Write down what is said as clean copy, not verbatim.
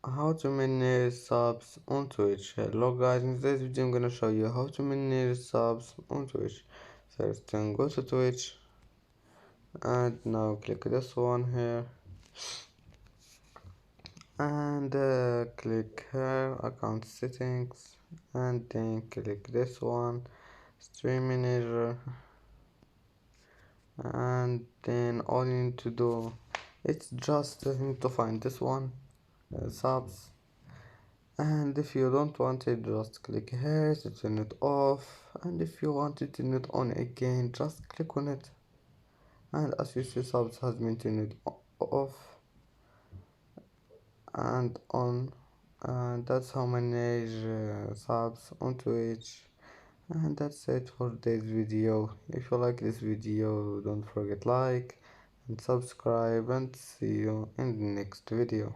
How to manage subs on Twitch. Hello guys, in this video I'm gonna show you how to manage subs on Twitch. First then go to Twitch and now click this one here and click here account settings and then click this one stream manager, and then all you need to do it's just need to find this one subs, and if you don't want it just click here to turn it off, and if you want to turn it on again just click on it, and as you see subs has been turned off and on, and that's how manage subs on Twitch. And that's it for today's video. If you like this video don't forget like and subscribe, and see you in the next video.